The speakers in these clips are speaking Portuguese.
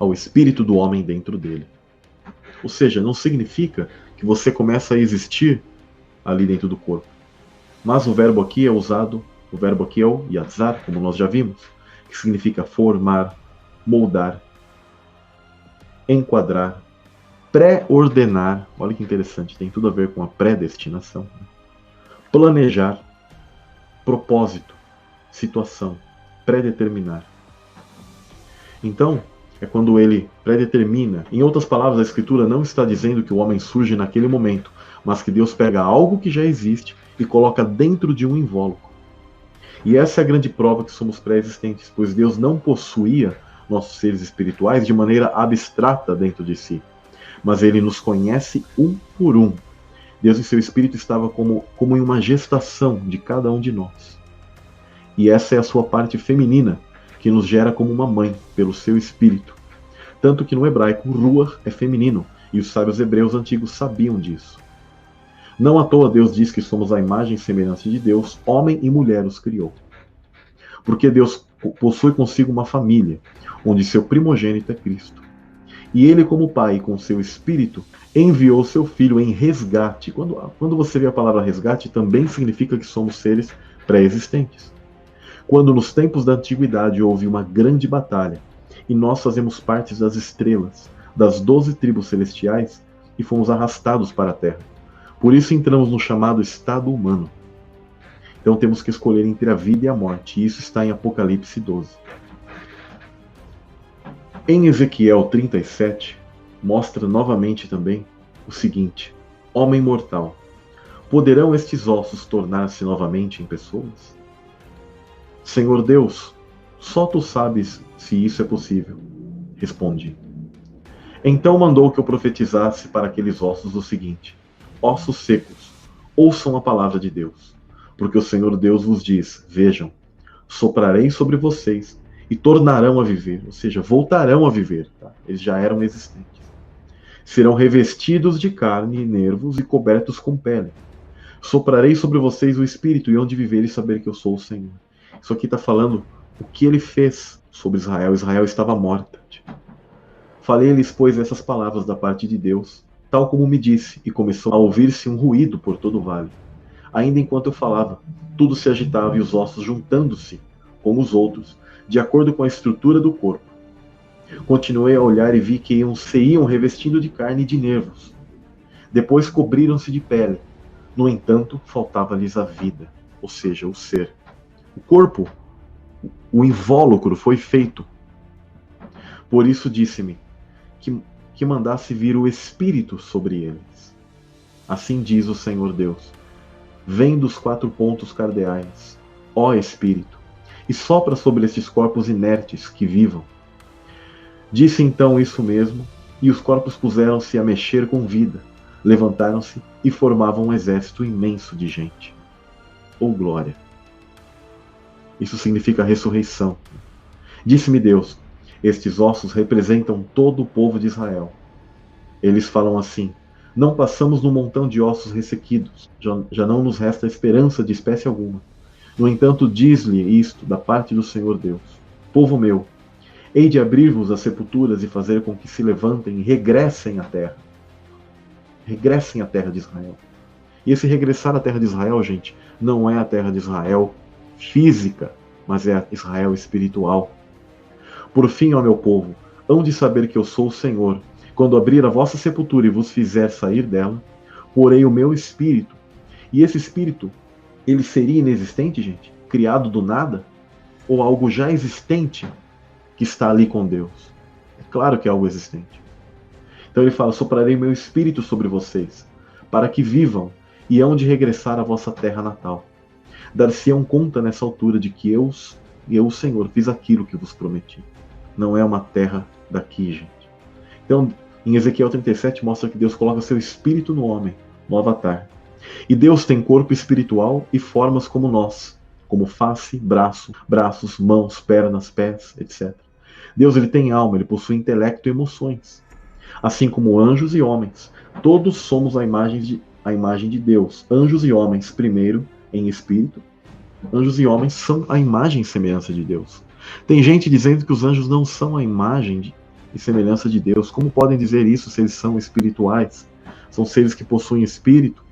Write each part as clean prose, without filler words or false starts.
ao espírito do homem dentro dele. Ou seja, não significa que você começa a existir ali dentro do corpo. Mas o verbo aqui é usado, o verbo aqui é o yatzar, como nós já vimos, que significa formar, moldar, enquadrar, pré-ordenar. Olha que interessante, tem tudo a ver com a predestinação. Planejar, propósito, situação, predeterminar. Então, é quando ele predetermina. Em outras palavras, a Escritura não está dizendo que o homem surge naquele momento, mas que Deus pega algo que já existe e coloca dentro de um invólucro. E essa é a grande prova que somos pré-existentes, pois Deus não possuía nossos seres espirituais de maneira abstrata dentro de si, mas ele nos conhece um por um. Deus em seu espírito estava como em uma gestação de cada um de nós. E essa é a sua parte feminina, que nos gera como uma mãe, pelo seu espírito. Tanto que no hebraico, ruach é feminino, e os sábios hebreus antigos sabiam disso. Não à toa Deus diz que somos a imagem e semelhança de Deus, homem e mulher os criou. Porque Deus possui consigo uma família, onde seu primogênito é Cristo. E ele, como pai, com seu espírito, enviou seu filho em resgate. Quando você vê a palavra resgate, também significa que somos seres pré-existentes. Quando nos tempos da antiguidade houve uma grande batalha, e nós fazemos parte das estrelas, das 12 tribos celestiais, e fomos arrastados para a terra. Por isso entramos no chamado estado humano. Então temos que escolher entre a vida e a morte, e isso está em Apocalipse 12. Em Ezequiel 37, mostra novamente também o seguinte: homem mortal, poderão estes ossos tornar-se novamente em pessoas? Senhor Deus, só tu sabes se isso é possível. Respondi. Então mandou que eu profetizasse para aqueles ossos o seguinte: ossos secos, ouçam a palavra de Deus. Porque o Senhor Deus vos diz: vejam, soprarei sobre vocês e tornarão a viver, ou seja, voltarão a viver. Tá? Eles já eram existentes. Serão revestidos de carne e nervos e cobertos com pele. Soprarei sobre vocês o Espírito, e onde viver e saber que eu sou o Senhor. Isso aqui está falando o que ele fez sobre Israel. Israel estava morta. Falei-lhes, pois, essas palavras da parte de Deus, tal como me disse, e começou a ouvir-se um ruído por todo o vale. Ainda enquanto eu falava, tudo se agitava e os ossos juntando-se com os outros, de acordo com a estrutura do corpo. Continuei a olhar e vi que se iam revestindo de carne e de nervos. Depois cobriram-se de pele. No entanto, faltava-lhes a vida, ou seja, o ser. O corpo, o invólucro foi feito. Por isso disse-me que mandasse vir o Espírito sobre eles. Assim diz o Senhor Deus: vem dos 4 pontos cardeais, ó Espírito, e sopra sobre estes corpos inertes que vivam. Disse então isso mesmo, e os corpos puseram-se a mexer com vida, levantaram-se e formavam um exército imenso de gente. Oh glória! Isso significa ressurreição. Disse-me Deus: estes ossos representam todo o povo de Israel. Eles falam assim: não passamos num montão de ossos ressequidos, já não nos resta esperança de espécie alguma. No entanto, diz-lhe isto da parte do Senhor Deus: povo meu, hei de abrir-vos as sepulturas e fazer com que se levantem e regressem à terra. Regressem à terra de Israel. E esse regressar à terra de Israel, gente, não é a terra de Israel física, mas é a Israel espiritual. Por fim, ó meu povo, hão de saber que eu sou o Senhor. Quando abrir a vossa sepultura e vos fizer sair dela, porei o meu espírito. E esse espírito, ele seria inexistente, gente? Criado do nada? Ou algo já existente que está ali com Deus? É claro que é algo existente. Então ele fala: soprarei meu espírito sobre vocês, para que vivam, e hão de regressar à vossa terra natal. Dar-se-ão conta nessa altura de que eu, o Senhor, fiz aquilo que vos prometi. Não é uma terra daqui, gente. Então, em Ezequiel 37 mostra que Deus coloca seu espírito no homem, no avatar. E Deus tem corpo espiritual e formas como nós, como face, braços, mãos, pernas, pés, etc. Deus, ele tem alma, ele possui intelecto e emoções. Assim como anjos e homens, todos somos a imagem de Deus. Anjos e homens, primeiro, em espírito. Anjos e homens são a imagem e semelhança de Deus. Tem gente dizendo que os anjos não são a imagem e semelhança de Deus. Como podem dizer isso se eles são espirituais? São seres que possuem espírito.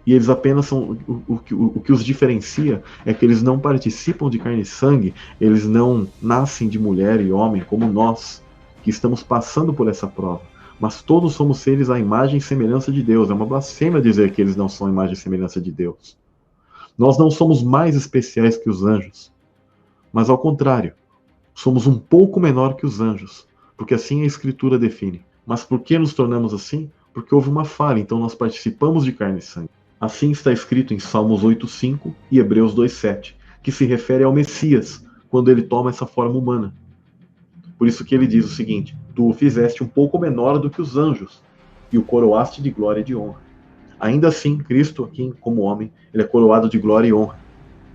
E eles apenas são. O que os diferencia é que eles não participam de carne e sangue, eles não nascem de mulher e homem como nós, que estamos passando por essa prova. Mas todos somos seres à imagem e semelhança de Deus. É uma blasfêmia dizer que eles não são a imagem e semelhança de Deus. Nós não somos mais especiais que os anjos, mas ao contrário, somos um pouco menor que os anjos, porque assim a Escritura define. Mas por que nos tornamos assim? Porque houve uma falha, então nós participamos de carne e sangue. Assim está escrito em Salmos 8,5 e Hebreus 2,7, que se refere ao Messias, quando ele toma essa forma humana. Por isso que ele diz o seguinte: tu o fizeste um pouco menor do que os anjos, e o coroaste de glória e de honra. Ainda assim, Cristo, aqui como homem, ele é coroado de glória e honra.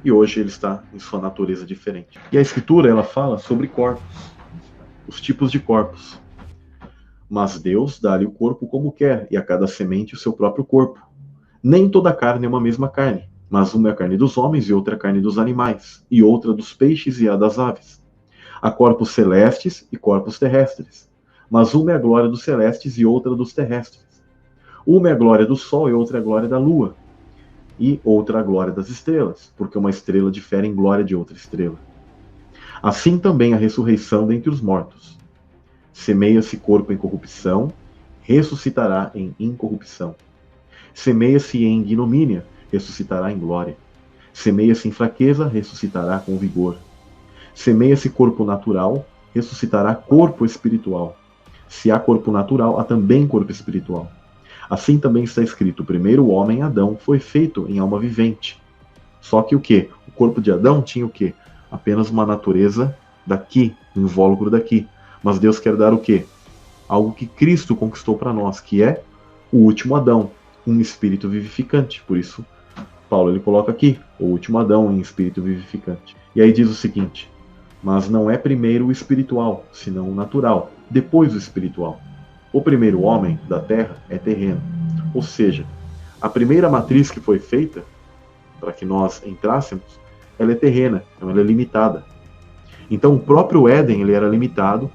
E hoje ele está em sua natureza diferente. E a Escritura, ela fala sobre corpos, os tipos de corpos. Mas Deus dá-lhe o corpo como quer, e a cada semente o seu próprio corpo. Nem toda carne é uma mesma carne, mas uma é a carne dos homens e outra é a carne dos animais, e outra dos peixes e a das aves. Há corpos celestes e corpos terrestres, mas uma é a glória dos celestes e outra dos terrestres. Uma é a glória do sol e outra é a glória da lua, e outra a glória das estrelas, porque uma estrela difere em glória de outra estrela. Assim também a ressurreição dentre os mortos. Semeia-se corpo em corrupção, ressuscitará em incorrupção. Semeia-se em ignomínia, ressuscitará em glória. Semeia-se em fraqueza, ressuscitará com vigor. Semeia-se corpo natural, ressuscitará corpo espiritual. Se há corpo natural, há também corpo espiritual. Assim também está escrito: o primeiro homem, Adão, foi feito em alma vivente. Só que o quê? O corpo de Adão tinha o quê? Apenas uma natureza daqui, um invólucro daqui. Mas Deus quer dar o quê? Algo que Cristo conquistou para nós, que é o último Adão, um espírito vivificante. Por isso, Paulo ele coloca aqui, o último Adão em espírito vivificante. E aí diz o seguinte: mas não é primeiro o espiritual, senão o natural, depois o espiritual. O primeiro homem da terra é terreno. Ou seja, a primeira matriz que foi feita para que nós entrássemos, ela é terrena, então ela é limitada. Então o próprio Éden ele era limitado,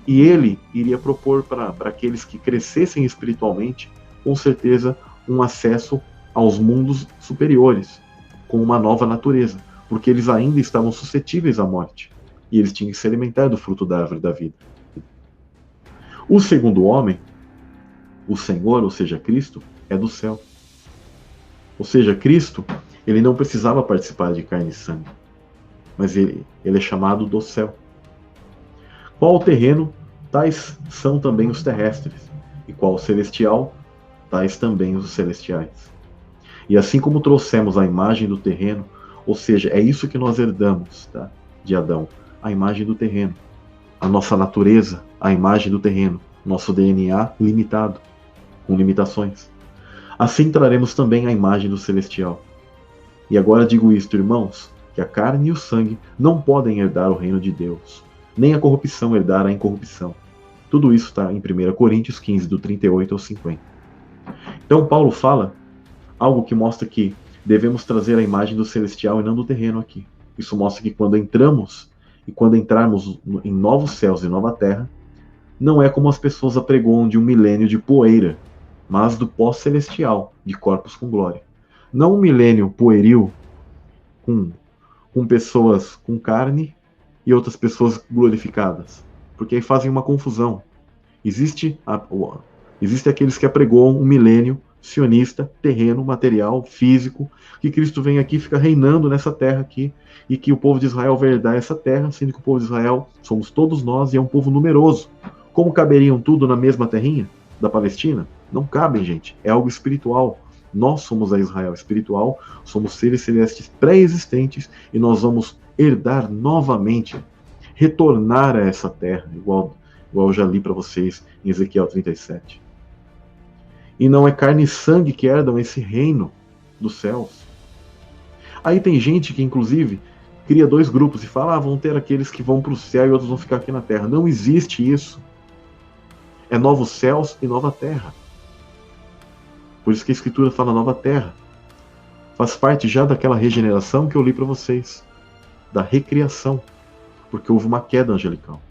e ele iria propor para aqueles que crescessem espiritualmente, com certeza, um acesso aos mundos superiores, com uma nova natureza, porque eles ainda estavam suscetíveis à morte, e eles tinham que se alimentar do fruto da árvore da vida. O segundo homem, o Senhor, ou seja, Cristo, é do céu. Ou seja, Cristo, ele não precisava participar de carne e sangue, mas ele é chamado do céu. Qual o terreno, tais são também os terrestres, e qual o celestial, tais também os celestiais. E assim como trouxemos a imagem do terreno, ou seja, é isso que nós herdamos, tá, de Adão, a imagem do terreno, a nossa natureza, a imagem do terreno, nosso DNA limitado, com limitações. Assim traremos também a imagem do celestial. E agora digo isto, irmãos, que a carne e o sangue não podem herdar o reino de Deus, nem a corrupção herdar a incorrupção. Tudo isso está em 1 Coríntios 15, do 38 ao 50. Então Paulo fala algo que mostra que devemos trazer a imagem do celestial e não do terreno aqui. Isso mostra que quando entramos e quando entrarmos em novos céus e nova terra, não é como as pessoas apregoam de um milênio de poeira, mas do pós-celestial, de corpos com glória. Não um milênio pueril, com pessoas com carne e outras pessoas glorificadas, porque aí fazem uma confusão. Existe aqueles que apregoam um milênio sionista, terreno, material, físico, que Cristo vem aqui e fica reinando nessa terra aqui, e que o povo de Israel vai herdar essa terra, sendo que o povo de Israel somos todos nós e é um povo numeroso. Como caberiam tudo na mesma terrinha da Palestina? Não cabem, gente. É algo espiritual. Nós somos a Israel espiritual, somos seres celestes pré-existentes, e nós vamos herdar novamente, retornar a essa terra, igual eu já li para vocês em Ezequiel 37. E não é carne e sangue que herdam esse reino dos céus. Aí tem gente que, inclusive, cria dois grupos e fala: vão ter aqueles que vão para o céu e outros vão ficar aqui na terra. Não existe isso. É novos céus e nova terra. Por isso que a Escritura fala nova terra. Faz parte já daquela regeneração que eu li para vocês, da recriação, porque houve uma queda angelical.